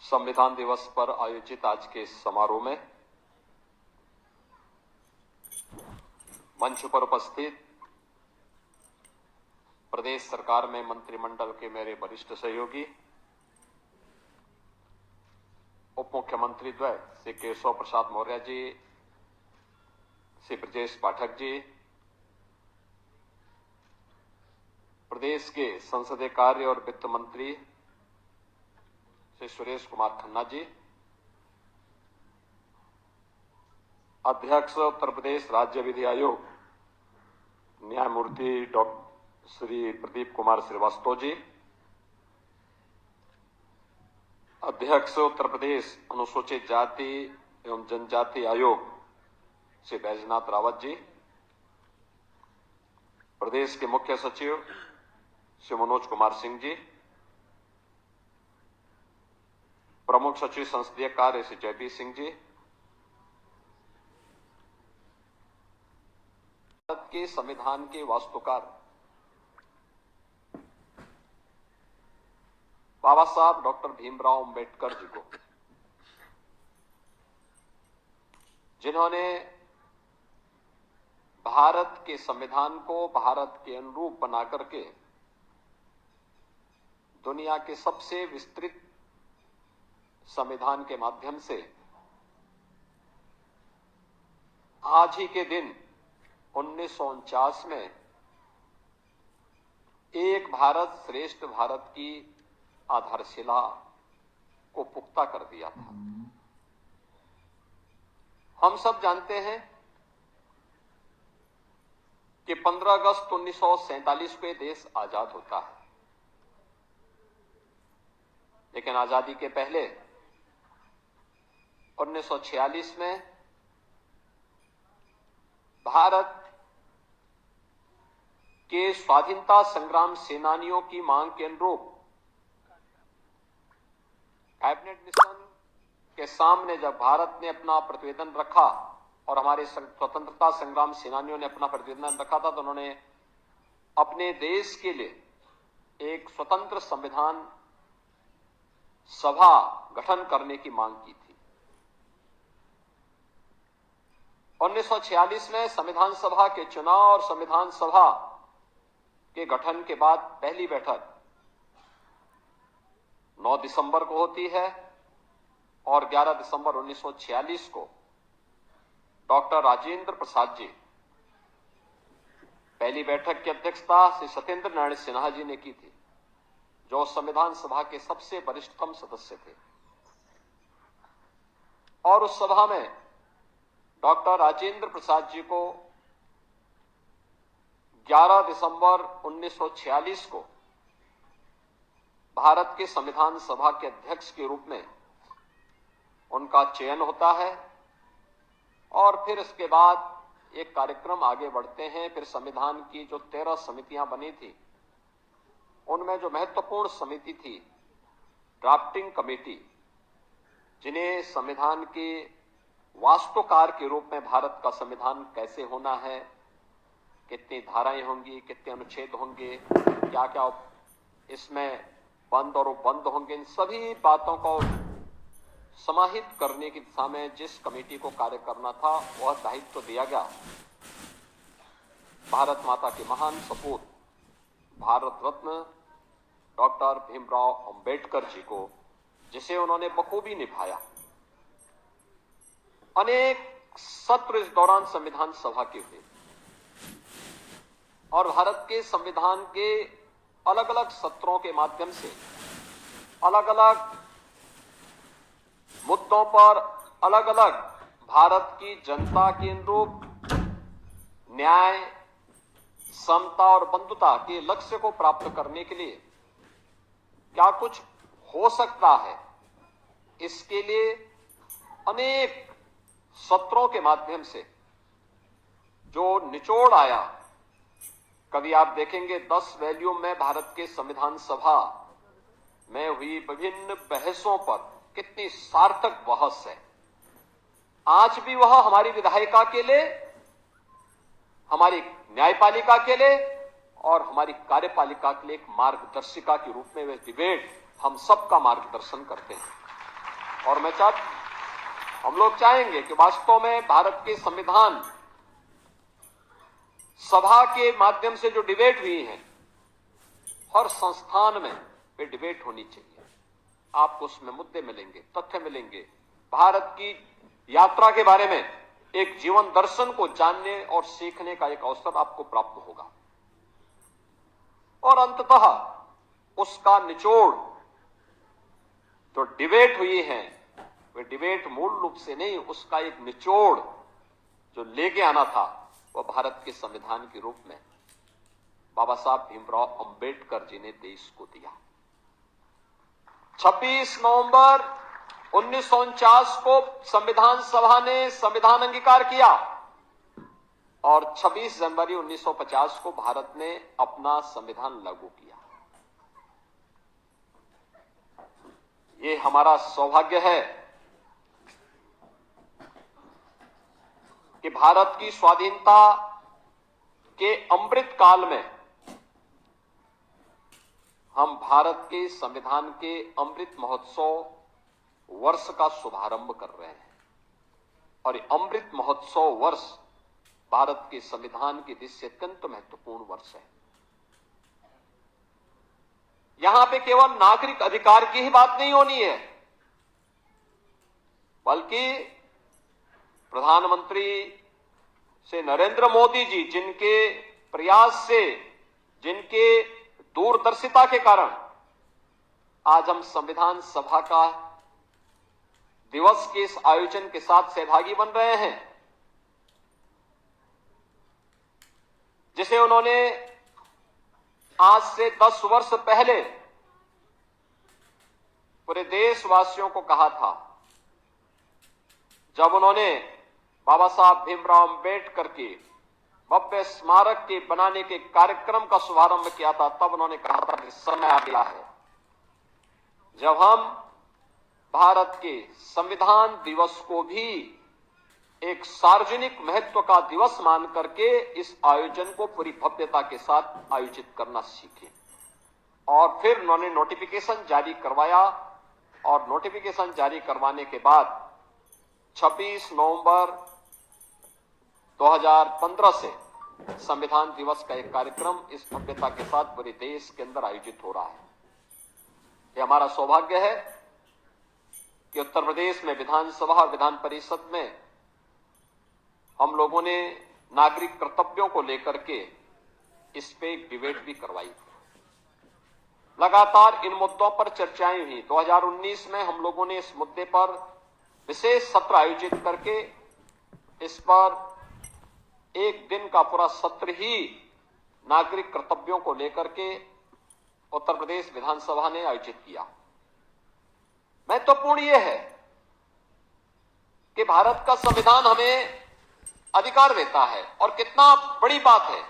संविधान दिवस पर आयोजित आज के इस समारोह में मंच पर उपस्थित प्रदेश सरकार में मंत्रिमंडल के मेरे वरिष्ठ सहयोगी, उप मुख्यमंत्री द्वय श्री केशव प्रसाद मौर्य जी, श्री ब्रजेश पाठक जी, प्रदेश के संसदीय कार्य और वित्त मंत्री श्री सुरेश कुमार खन्ना जी, अध्यक्ष उत्तर प्रदेश राज्य विधि आयोग न्यायमूर्ति डॉक्टर श्री प्रदीप कुमार श्रीवास्तव जी, अध्यक्ष उत्तर प्रदेश अनुसूचित जाति एवं जनजाति आयोग श्री बैजनाथ रावत जी, प्रदेश के मुख्य सचिव श्री मनोज कुमार सिंह जी, प्रमुख सचिव संसदीय कार्य श्री जयबीर सिंह जी, भारत के संविधान के वास्तुकार बाबा साहब डॉक्टर भीमराव अंबेडकर जी को, जिन्होंने भारत के संविधान को भारत के अनुरूप बना करके दुनिया के सबसे विस्तृत संविधान के माध्यम से आज ही के दिन 1949 में एक भारत श्रेष्ठ भारत की आधारशिला को पुख्ता कर दिया था। हम सब जानते हैं कि 15 अगस्त 1947 को देश आजाद होता है, लेकिन आजादी के पहले 1946 में भारत के स्वाधीनता संग्राम सेनानियों की मांग के अनुरूप कैबिनेट मिशन के सामने जब भारत ने अपना प्रतिवेदन रखा और हमारे स्वतंत्रता संग्राम सेनानियों ने अपना प्रतिवेदन रखा था, तो उन्होंने अपने देश के लिए एक स्वतंत्र संविधान सभा गठन करने की मांग की थी। 1946 में संविधान सभा के चुनाव और संविधान सभा के गठन के बाद पहली बैठक 9 दिसंबर को होती है और 11 दिसंबर 1946 को डॉक्टर राजेंद्र प्रसाद जी पहली बैठक की अध्यक्षता श्री सत्येंद्र नारायण सिन्हा जी ने की थी, जो संविधान सभा के सबसे वरिष्ठतम सदस्य थे। और उस सभा में डॉक्टर राजेंद्र प्रसाद जी को 11 दिसंबर 1946 को भारत के संविधान सभा के अध्यक्ष के रूप में उनका चयन होता है। और फिर इसके बाद एक कार्यक्रम आगे बढ़ते हैं। फिर संविधान की जो 13 समितियां बनी थी, उनमें जो महत्वपूर्ण समिति थी ड्राफ्टिंग कमेटी, जिन्हें संविधान के वास्तुकार के रूप में भारत का संविधान कैसे होना है, कितनी धाराएं होंगी, कितने अनुच्छेद होंगे, क्या क्या इसमें बंद और उपबंध होंगे, इन सभी बातों को समाहित करने की दिशा में जिस कमेटी को कार्य करना था, वह दायित्व दिया गया भारत माता के महान सपूत भारत रत्न डॉक्टर भीमराव अंबेडकर जी को, जिसे उन्होंने बखूबी निभाया। अनेक सत्र इस दौरान संविधान सभा के हुए और भारत के संविधान के अलग अलग सत्रों के माध्यम से अलग अलग मुद्दों पर अलग अलग भारत की जनता के अनुरूप न्याय, समता और बंधुता के लक्ष्य को प्राप्त करने के लिए क्या कुछ हो सकता है, इसके लिए अनेक सत्रों के माध्यम से जो निचोड़ आया। कभी आप देखेंगे 10 वॉल्यूम में भारत के संविधान सभा में हुई विभिन्न बहसों पर कितनी सार्थक बहस है। आज भी वह हमारी विधायिका के लिए, हमारी न्यायपालिका के लिए और हमारी कार्यपालिका के लिए एक मार्गदर्शिका के रूप में वह डिबेट हम सबका मार्गदर्शन करते हैं। और हम लोग चाहेंगे कि वास्तव में भारत के संविधान सभा के माध्यम से जो डिबेट हुई है, हर संस्थान में वे डिबेट होनी चाहिए। आपको उसमें मुद्दे मिलेंगे, तथ्य मिलेंगे, भारत की यात्रा के बारे में एक जीवन दर्शन को जानने और सीखने का एक अवसर आपको प्राप्त होगा। और अंततः उसका निचोड़ जो डिबेट हुई है, वे डिबेट मूल रूप से नहीं, उसका एक निचोड़ जो लेके आना था, वह भारत के संविधान के रूप में बाबा साहब भीमराव अंबेडकर जी ने देश को दिया। 26 नवंबर 1949 को संविधान सभा ने संविधान अंगीकार किया और 26 जनवरी 1950 को भारत ने अपना संविधान लागू किया। ये हमारा सौभाग्य है कि भारत की स्वाधीनता के अमृत काल में हम भारत के संविधान के अमृत महोत्सव वर्ष का शुभारंभ कर रहे हैं। और ये अमृत महोत्सव वर्ष भारत के संविधान की दृष्टि से अत्यंत महत्वपूर्ण वर्ष है। यहां पे केवल नागरिक अधिकार की ही बात नहीं होनी है, बल्कि प्रधानमंत्री से नरेंद्र मोदी जी जिनके प्रयास से, जिनके दूरदर्शिता के कारण आज हम संविधान सभा का दिवस के इस आयोजन के साथ सहभागी बन रहे हैं, जिसे उन्होंने आज से 10 वर्ष पहले पूरे देशवासियों को कहा था, जब उन्होंने बाबा साहब भीमराव अंबेडकर के भव्य स्मारक के बनाने के कार्यक्रम का शुभारंभ किया था। तब उन्होंने कहा था कि समय आ गया है जब हम भारत के संविधान दिवस को भी एक सार्वजनिक महत्व का दिवस मान करके इस आयोजन को पूरी भव्यता के साथ आयोजित करना सीखें। और फिर उन्होंने नोटिफिकेशन जारी करवाया और नोटिफिकेशन जारी करवाने के बाद 26 नवंबर 2015 से संविधान दिवस का एक कार्यक्रम इस भव्यता के साथ पूरे देश के अंदर आयोजित हो रहा है। यह हमारा सौभाग्य है कि उत्तर प्रदेश में विधानसभा और विधान परिषद में हम लोगों ने नागरिक कर्तव्यों को लेकर के इस पे एक डिबेट भी करवाई। लगातार इन मुद्दों पर चर्चाएं हुई। 2019 में हम लोगों ने इस मुद्दे पर विशेष सत्र आयोजित करके इस पर एक दिन का पूरा सत्र ही नागरिक कर्तव्यों को लेकर के उत्तर प्रदेश विधानसभा ने आयोजित किया। महत्वपूर्ण यह है कि भारत का संविधान हमें अधिकार देता है, और कितना बड़ी बात है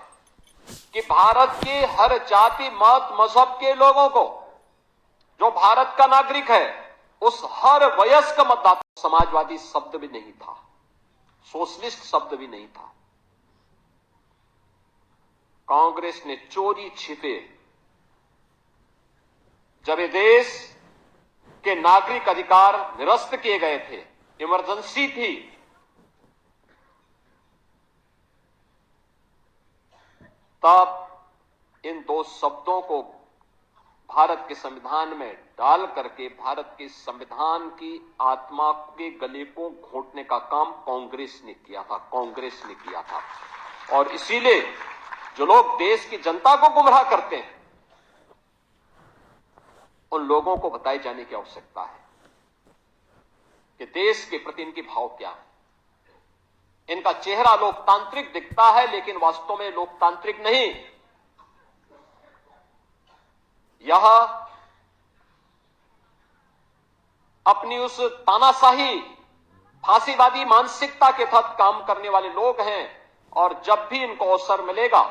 कि भारत के हर जाति, मत, मजहब के लोगों को, जो भारत का नागरिक है, उस हर वयस्क मतदाता, समाजवादी शब्द भी नहीं था, सोशलिस्ट शब्द भी नहीं था। कांग्रेस ने चोरी छिपे जब ये देश के नागरिक अधिकार निरस्त किए गए थे, इमरजेंसी थी, तब इन दो शब्दों को भारत के संविधान में डाल करके भारत के संविधान की आत्मा के गले को घोंटने का काम कांग्रेस ने किया था, कांग्रेस ने किया था। और इसीलिए जो लोग देश की जनता को गुमराह करते हैं, उन लोगों को बताए जाने की आवश्यकता है कि देश के प्रति इनकी भाव क्या है। इनका चेहरा लोकतांत्रिक दिखता है, लेकिन वास्तव में लोकतांत्रिक नहीं। यह अपनी उस तानाशाही, फांसीवादी मानसिकता के तहत काम करने वाले लोग हैं। और जब भी इनको अवसर मिलेगा,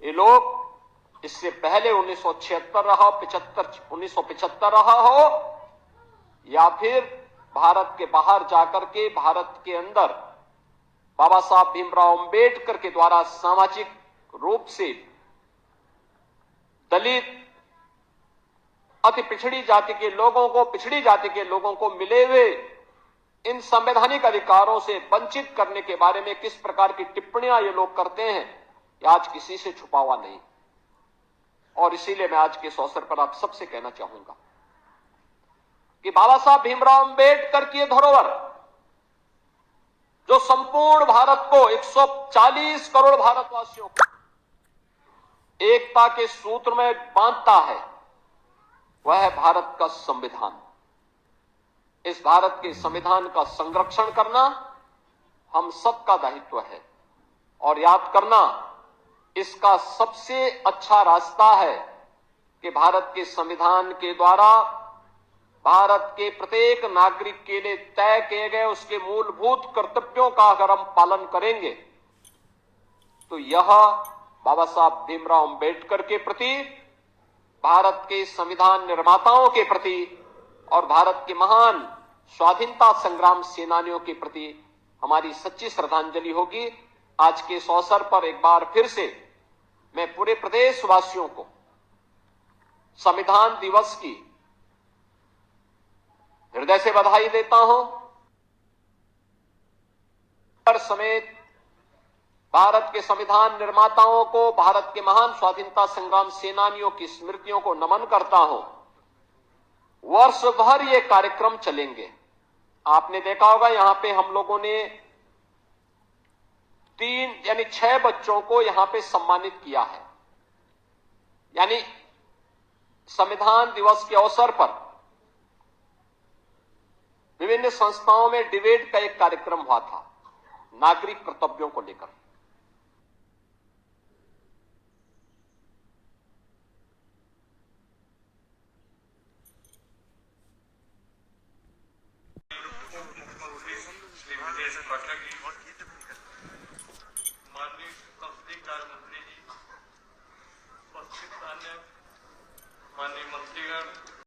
ये लोग इससे पहले 1976 रहा, 1975 रहा हो, या फिर भारत के बाहर जाकर के भारत के अंदर बाबा साहब भीमराव अंबेडकर के द्वारा सामाजिक रूप से दलित, अति पिछड़ी जाति के लोगों को, पिछड़ी जाति के लोगों को मिले हुए इन संवैधानिक अधिकारों से वंचित करने के बारे में किस प्रकार की टिप्पणियां ये लोग करते हैं, ये आज किसी से छुपा हुआ नहीं। और इसीलिए मैं आज के इस अवसर पर आप सबसे कहना चाहूंगा कि बाबा साहब भीमराव अंबेडकर की ये धरोहर जो संपूर्ण भारत को, 140 करोड़ भारतवासियों को एकता के सूत्र में बांधता है, वह है भारत का संविधान। इस भारत के संविधान का संरक्षण करना हम सबका दायित्व है और याद करना इसका सबसे अच्छा रास्ता है कि भारत के संविधान के द्वारा भारत के प्रत्येक नागरिक के लिए तय किए गए उसके मूलभूत कर्तव्यों का अगर हम पालन करेंगे तो यह बाबा साहब भीमराव अंबेडकर के प्रति, भारत के संविधान निर्माताओं के प्रति और भारत के महान स्वाधीनता संग्राम सेनानियों के प्रति हमारी सच्ची श्रद्धांजलि होगी। आज के इस अवसर पर एक बार फिर से मैं पूरे प्रदेशवासियों को संविधान दिवस की हृदय से बधाई देता हूं। समेत भारत के संविधान निर्माताओं को, भारत के महान स्वाधीनता संग्राम सेनानियों की स्मृतियों को नमन करता हूं। वर्ष भर ये कार्यक्रम चलेंगे। आपने देखा होगा यहां पे हम लोगों ने 6 बच्चों को यहां पे सम्मानित किया है। यानी संविधान दिवस के अवसर पर विभिन्न संस्थाओं में डिबेट का एक कार्यक्रम हुआ था नागरिक कर्तव्यों को लेकर। माननीय संसदीय कार्य मंत्री